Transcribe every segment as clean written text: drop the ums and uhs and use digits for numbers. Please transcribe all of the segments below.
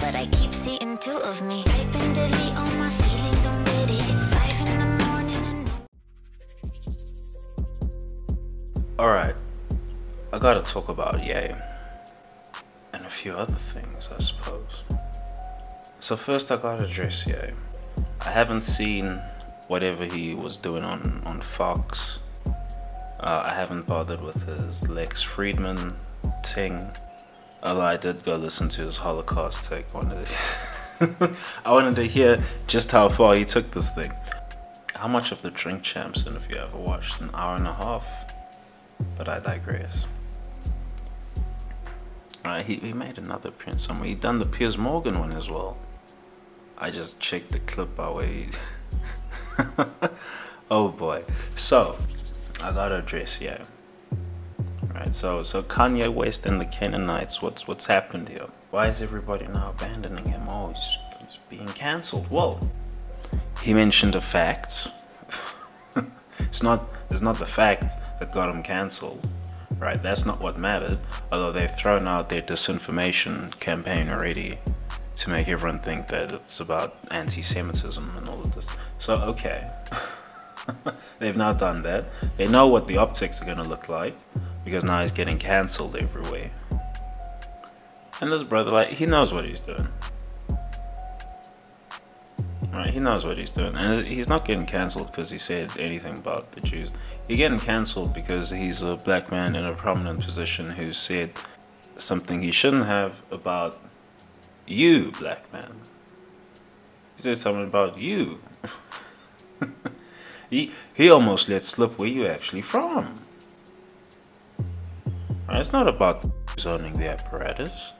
but I keep seeing two of me. Type and delete all my feelings, I'm ready. It's 5 in the morning and Alright, I gotta talk about Ye and a few other things, I suppose. So first I gotta address Ye. I haven't seen whatever he was doing on Fox. I haven't bothered with his Lex Friedman thing. Although I did go listen to his Holocaust take. I wanted to hear just how far he took this thing. How much of the Drink Champs interview I ever watched? An hour and a half? But I digress. Alright, he made another appearance somewhere. He done the Piers Morgan one as well. I just checked the clip out where he... Oh boy. So, I gotta address, yeah. Right, so Kanye West and the Canaanites, what's happened here? Why is everybody now abandoning him? Oh, he's being cancelled. Whoa. He mentioned a fact. It's not the fact that got him cancelled. Right, that's not what mattered. Although they've thrown out their disinformation campaign already to make everyone think that it's about anti-Semitism and all of this. So, okay. They've now done that. They know what the optics are going to look like, because now he's getting cancelled everywhere. And this brother, like, he knows what he's doing. Right, he knows what he's doing. And he's not getting cancelled because he said anything about the Jews. He's getting cancelled because he's a black man in a prominent position who said something he shouldn't have about you, black man. He said something about you. He almost let slip where you actually from. Right, it's not about owning the apparatus.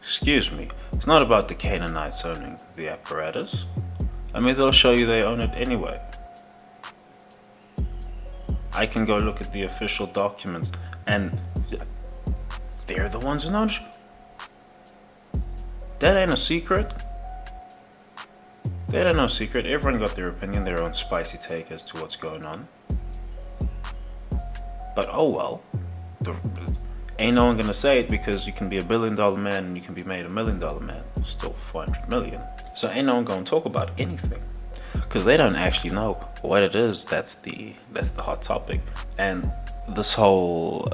Excuse me. It's not about the Canaanites owning the apparatus. I mean, they'll show you they own it anyway. I can go look at the official documents and they're the ones who know. That ain't a secret. That ain't no secret. Everyone got their opinion, their own spicy take as to what's going on. But oh well. Ain't no one gonna say it, because you can be $1 billion man and you can be made $1 million man. Still 400 million. So ain't no one gonna talk about anything, because they don't actually know what it is that's the hot topic. And this whole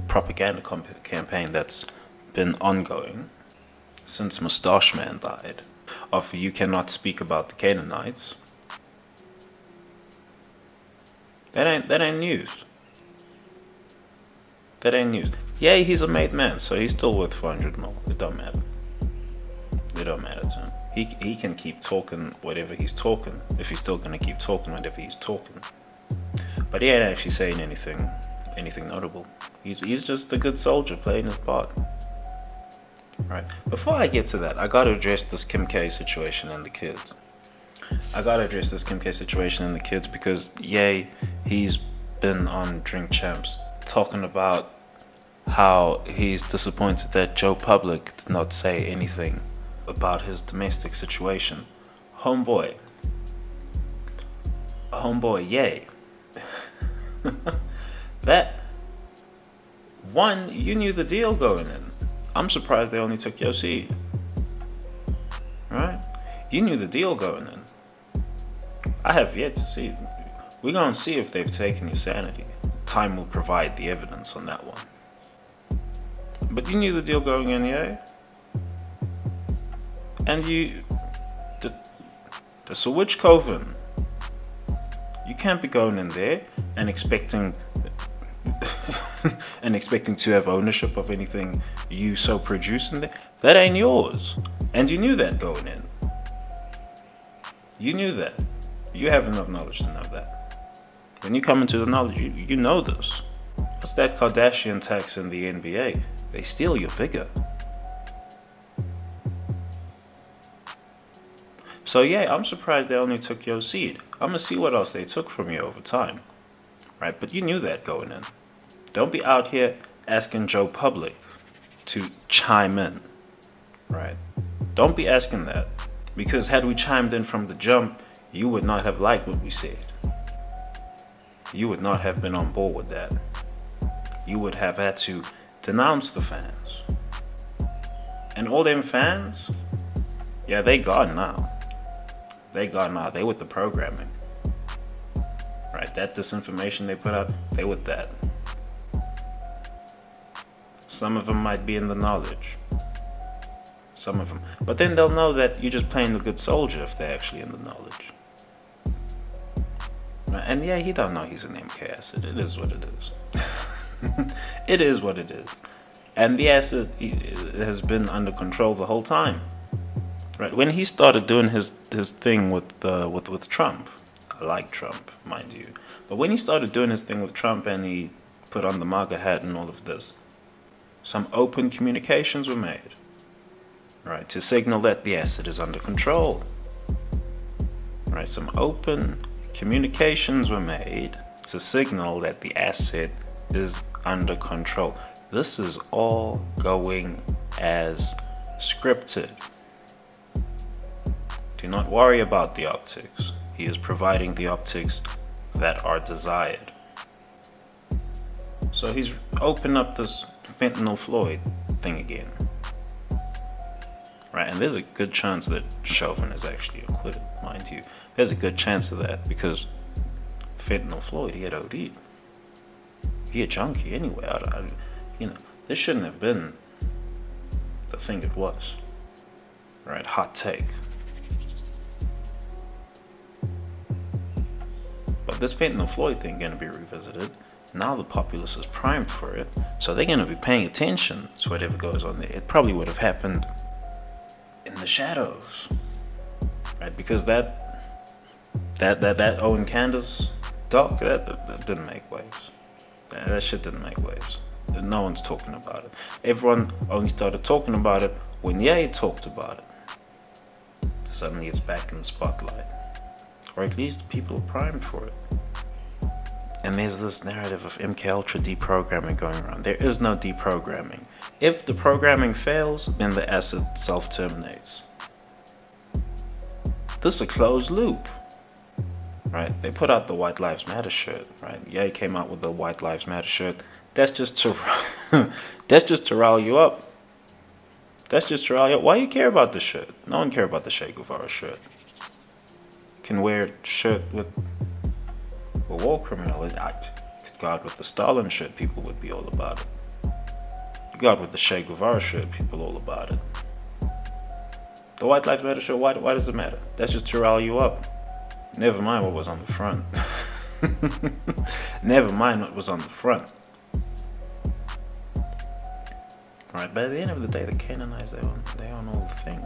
propaganda campaign that's been ongoing since Mustache Man died, of you cannot speak about the Canaanites, that ain't news. That ain't news. Yeah, he's a made man, so he's still worth 400 mil. It don't matter. It don't matter to him. He can keep talking whatever he's talking, if he's still gonna keep talking whatever he's talking. But he ain't actually saying anything notable. He's just a good soldier playing his part. Right. Before I get to that, I gotta address this Kim K situation and the kids. Because yay, he's been on Drink Champs talking about how he's disappointed that Joe Public did not say anything about his domestic situation. Homeboy, yay. That one, you knew the deal going in. I'm surprised they only took your seat. Right? You knew the deal going in. I have yet to see. We're gonna see if they've taken your sanity. Time will provide the evidence on that one. But you knew the deal going in, yeah? And the Switch Coven, you can't be going in there and expecting to have ownership of anything you so produce in there. That ain't yours. And you knew that going in. You knew that. You have enough knowledge to know that. When you come into the knowledge, you know this. What's that Kardashian tax in the NBA? They steal your figure. So yeah, I'm surprised they only took your seed. I'm gonna see what else they took from you over time. Right, but you knew that going in. Don't be out here asking Joe Public to chime in. Right? Don't be asking that. Because had we chimed in from the jump, you would not have liked what we said. You would not have been on board with that. You would have had to denounce the fans And all them fans, yeah, they gone now. They gone now. They with the programming. Right, that disinformation they put out, they with that. Some of them might be in the knowledge. Some of them. But then they'll know that you're just playing the good soldier if they're actually in the knowledge. And yeah, he don't know he's an MK acid. It is what it is. It is what it is. And the acid has been under control the whole time. Right, when he started doing his thing with Trump, I like Trump, mind you, but when he started doing his thing with Trump and he put on the MAGA hat and all of this, some open communications were made, right, to signal that the acid is under control. Right, some open communications were made to signal that the acid is under control. This is all going as scripted. Do not worry about the optics. He is providing the optics that are desired. So he's opened up this Fentanyl Floyd thing again. Right, and there's a good chance that Chauvin is actually acquitted, mind you. There's a good chance of that because Fentanyl Floyd, he had OD'd. He a junkie anyway. This shouldn't have been the thing it was. Right, hot take. But this Fentanyl Floyd thing gonna be revisited. Now the populace is primed for it, so they're gonna be paying attention to whatever goes on there. It probably would have happened in the shadows, right? Because that Owen Candace doc, that didn't make waves. That shit didn't make waves. No one's talking about it. Everyone only started talking about it when Ye talked about it. Suddenly it's back in the spotlight. Or at least people are primed for it. And there's this narrative of MK Ultra deprogramming going around. There is no deprogramming. If the programming fails, then the acid self-terminates. This is a closed loop. Right? They put out the White Lives Matter shirt, right? Ye came out with the White Lives Matter shirt. That's just to rile you up. That's just to rile you up. Why you care about the shirt? No one cares about the Che Guevara shirt. Can wear a shirt with a war criminal. Could go out with the Stalin shirt, people would be all about it. You go out with the Che Guevara shirt, people all about it. The White Lives Matter shirt, why does it matter? That's just to rile you up. Never mind what was on the front. Never mind what was on the front. Alright, but at the end of the day, the Canaanites, they own all the things.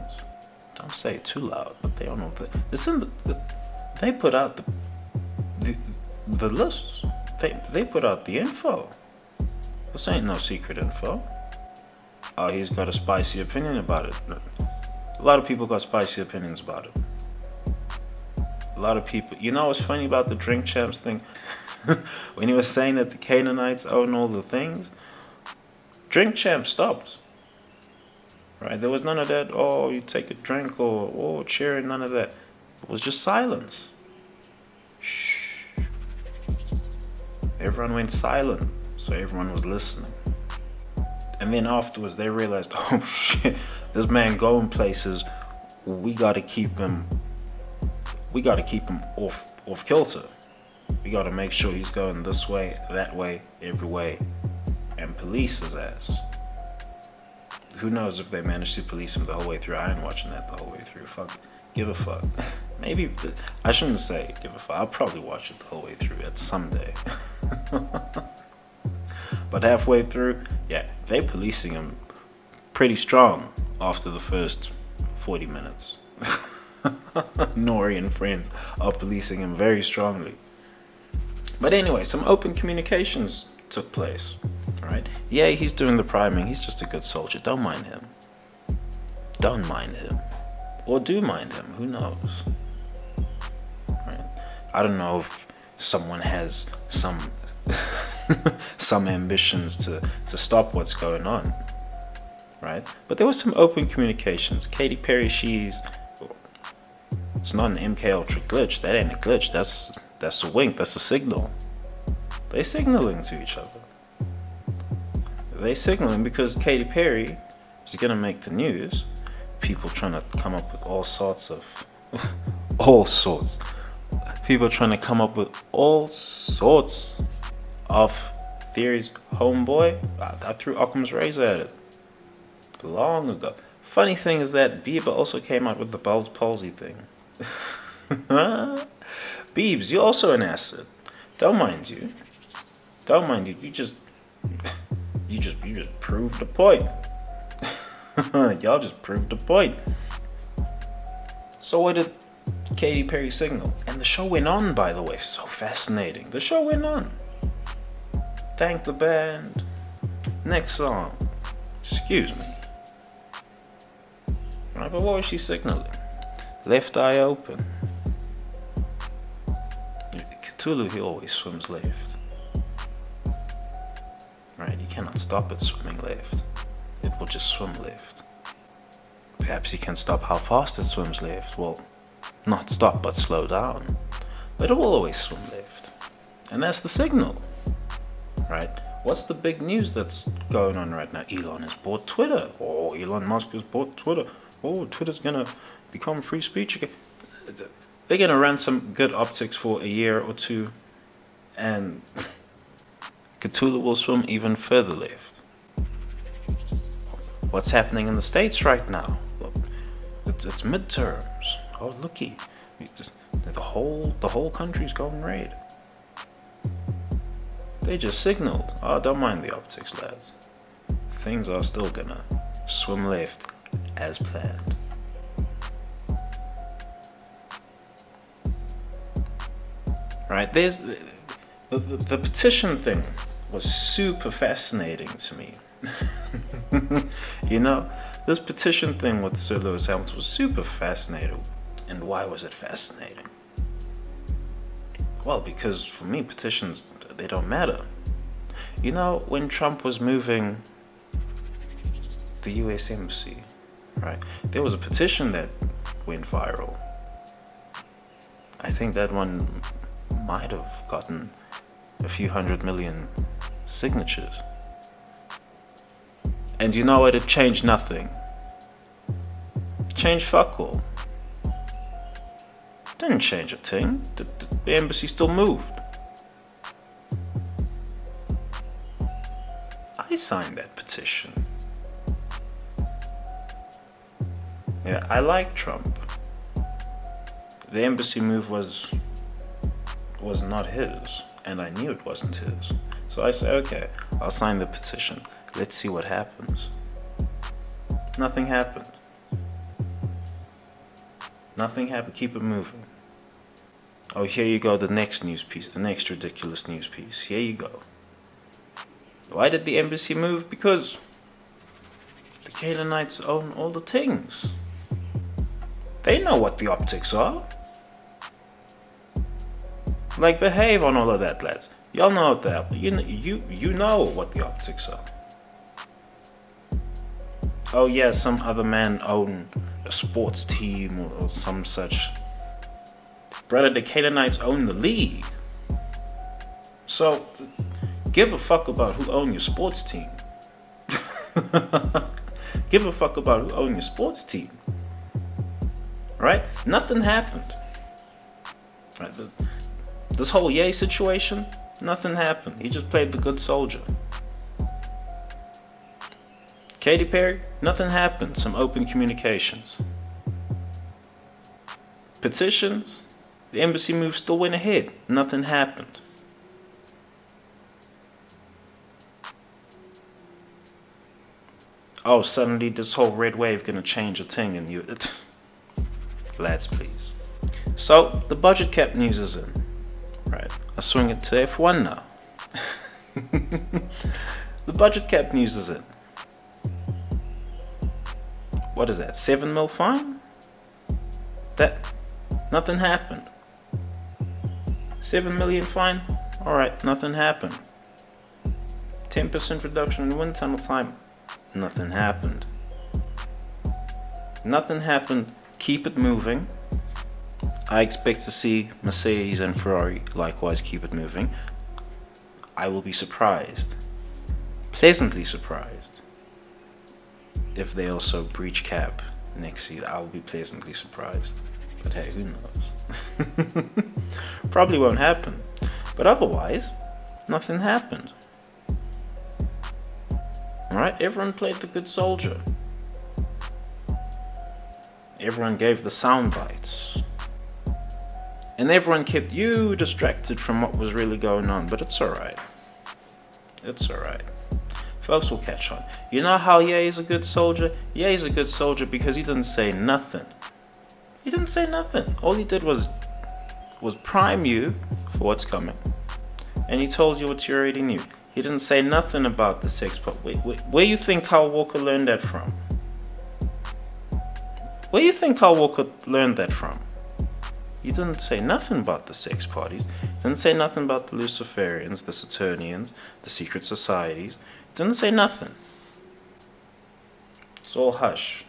Don't say it too loud, but they own all the things. They put out the lists. They put out the info. This ain't no secret info. Oh, he's got a spicy opinion about it. A lot of people got spicy opinions about it. A lot of people. You know what's funny about the Drink Champs thing? When he was saying that the Canaanites own all the things, Drink Champs stopped. Right? There was none of that, oh, you take a drink or cheering, none of that. It was just silence. Shh. Everyone went silent, so everyone was listening. And then afterwards they realized, oh shit, this man going places, we gotta keep him off kilter. We gotta make sure he's going this way, that way, every way, and police his ass. Who knows if they managed to police him the whole way through. I ain't watching that the whole way through. Fuck, give a fuck. Maybe, I shouldn't say give a fuck. I'll probably watch it the whole way through at someday. But halfway through, yeah, they policing him pretty strong after the first 40 minutes. Nori and friends are policing him very strongly. But anyway, some open communications took place, right? Yeah, he's doing the priming. He's just a good soldier. Don't mind him. Don't mind him. Or do mind him. Who knows? Right? I don't know if someone has some ambitions to stop what's going on, right? But there was some open communications. Katy Perry, it's not an MK Ultra glitch. That ain't a glitch. That's a wink. That's a signal. They signaling to each other. They signaling because Katy Perry He's gonna make the news. People trying to come up with all sorts of all sorts. People trying to come up with all sorts of theories. Homeboy, I threw Occam's razor at it long ago. Funny thing is that Bieber also came out with the Bell's palsy thing. Biebs, you're also an asset. Don't mind you. Don't mind you. You just proved the point. Y'all just proved the point. So what did Katy Perry signal? And the show went on, by the way. So fascinating. The show went on. Thank the band. Next song. Excuse me. Right, but what was she signaling? Left eye open. Cthulhu, he always swims left. Right, you cannot stop it swimming left. It will just swim left. Perhaps you can stop how fast it swims left. Well, not stop, but slow down. But it will always swim left. And that's the signal. Right? What's the big news that's going on right now? Elon has bought Twitter. Oh, Elon Musk has bought Twitter. Oh, Twitter's gonna become free speech again. They're gonna run some good optics for a year or two, and Cthulhu will swim even further left. What's happening in the States right now? Well, it's midterms. Oh, looky, the whole country's going red. They just signaled. Oh, don't mind the optics, lads. Things are still gonna swim left as planned. Right, there's the petition thing was super fascinating to me. You know, this petition thing with Sir Lewis Hamilton was super fascinating. And why was it fascinating? Well, because for me, petitions, they don't matter. You know, when Trump was moving the US Embassy, right, there was a petition that went viral. I think that one might have gotten a few 100 million signatures. And you know what? It changed nothing. It changed fuck all. Didn't change a thing. The embassy still moved. I signed that petition. Yeah, I like Trump. The embassy move was not his, and I knew it wasn't his. So I said, okay, I'll sign the petition. Let's see what happens. Nothing happened. Nothing happened. Keep it moving. Oh, here you go, the next news piece, the next ridiculous news piece. Here you go. Why did the embassy move? Because the Canaanites own all the things. They know what the optics are. Like, behave on all of that, lads. Y'all know what that. You know what the optics are. Oh yeah, some other man own a sports team or some such. Brother, the Canaanites own the league. So, give a fuck about who own your sports team. Give a fuck about who own your sports team. Right? Nothing happened. Right? This whole Ye situation, nothing happened. He just played the good soldier. Katy Perry, nothing happened. Some open communications. Petitions, the embassy move still went ahead. Nothing happened. Oh, suddenly this whole red wave gonna change a thing and you... Lads, please. So, the budget cap news is in. Right, I'll swing it to F1 now. The budget cap news is in. What is that, 7 mil fine? Nothing happened. 7 million fine? Alright, nothing happened. 10% reduction in wind tunnel time? Nothing happened. Nothing happened. Keep it moving. I expect to see Mercedes and Ferrari likewise keep it moving. I will be surprised. Pleasantly surprised. if they also breach cap next season, I'll be pleasantly surprised. But hey, who knows? Probably won't happen. But otherwise, nothing happened. Alright, everyone played the good soldier. Everyone gave the sound bites. And everyone kept you distracted from what was really going on. But it's alright. It's alright. Folks will catch on. You know how Ye is a good soldier? Ye is a good soldier because he didn't say nothing. He didn't say nothing. All he did was prime you for what's coming. And he told you what you already knew. He didn't say nothing about the sex part. Where you think Kyle Walker learned that from? Where you think Kyle Walker learned that from? He didn't say nothing about the sex parties. He didn't say nothing about the Luciferians, the Saturnians, the secret societies. He didn't say nothing. It's all hush.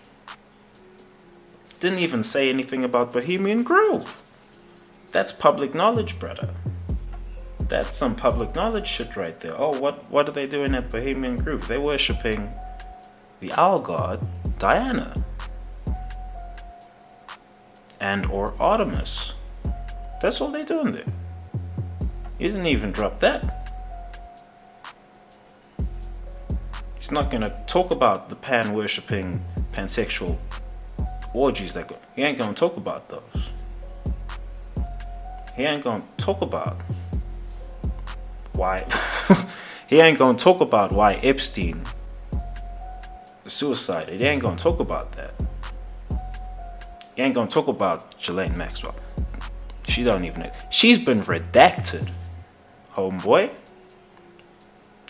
Didn't even say anything about Bohemian Grove. That's public knowledge, brother. That's some public knowledge shit right there. Oh, what are they doing at Bohemian Grove? They're worshipping the owl god, Diana. And or Artemis. That's all they're doing there. He didn't even drop that. He's not gonna talk about the pan-worshipping, pansexual orgies that go. He ain't gonna talk about those. He ain't gonna talk about why. He ain't gonna talk about why Epstein suicided. He ain't gonna talk about that. He ain't gonna talk about Ghislaine Maxwell. She don't even know. She's been redacted, homeboy.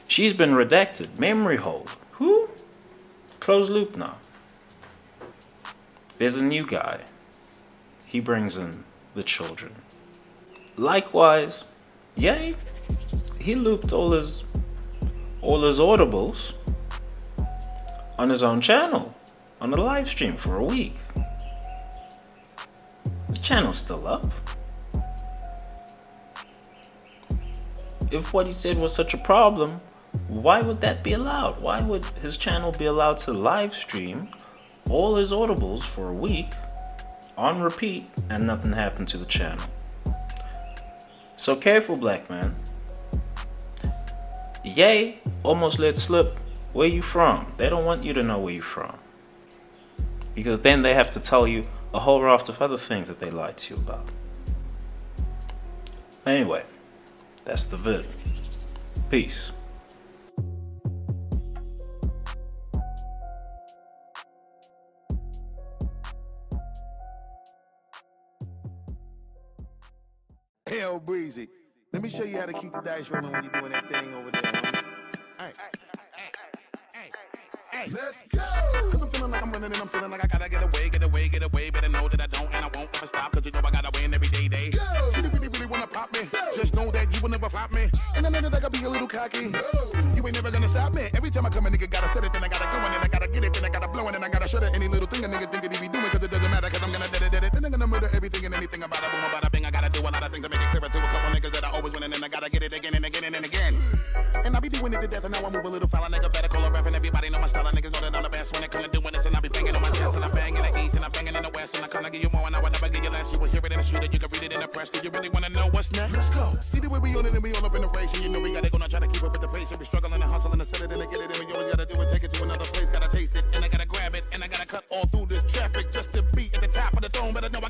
She's been redacted. Memory hold. Who? Closed loop now. There's a new guy. He brings in the children. Likewise, Ye, he looped all his audibles on his own channel, on a live stream for a week. The channel's still up. If what he said was such a problem, why would that be allowed? Why would his channel be allowed to live stream all his audibles for a week on repeat and nothing happened to the channel? So careful, black man. Ye almost let slip where you from. They don't want you to know where you from, because then they have to tell you a whole raft of other things that they lied to you about. Anyway, that's the vid. Peace. Hell breezy. Let me show you how to keep the dice rolling when you're doing that thing over there, homie. Hey, let's go! Cause I'm feeling like I'm running and I'm feeling like I gotta get away. Better know that I don't and I won't ever stop, cause you know I gotta win every day. Go! See, you really wanna pop me. Go! Just know that you will never flop me. And I know that I gotta be a little cocky. Go! You ain't never gonna stop me. Every time I come, a nigga gotta set it, then I gotta go, and then I gotta get it, then I gotta blow, and then I gotta shut it. Any little thing a nigga think that he be doing, cause it doesn't matter, cause I'm gonna dead it. Then I'm gonna murder everything and anything about it. Boom, about a bing. I gotta do a lot of things to make it clearer to a couple niggas that I always win, and then I gotta get it again and again and again. And I be doing it to death, and now I move a little foul. Nigga better call a rap, and everybody know my style. Niggas know that I'm the best when it comes to doing this, and I be banging on my chest, and I bang in the east, and I banging in the west, and I kinda give you more, and I would never give you less. You will hear it in the street, and you can read it in the press. Do you really wanna know what's next? Let's go. See the way we on it, and we all up in the race, and you know we gotta go now, try to keep up with the pace, and we struggling and hustling and set it, and I get it, and we always gotta do it, take it to another place, gotta taste it, and I gotta grab it, and I gotta cut all through this traffic just to be at the top of the dome. But I know I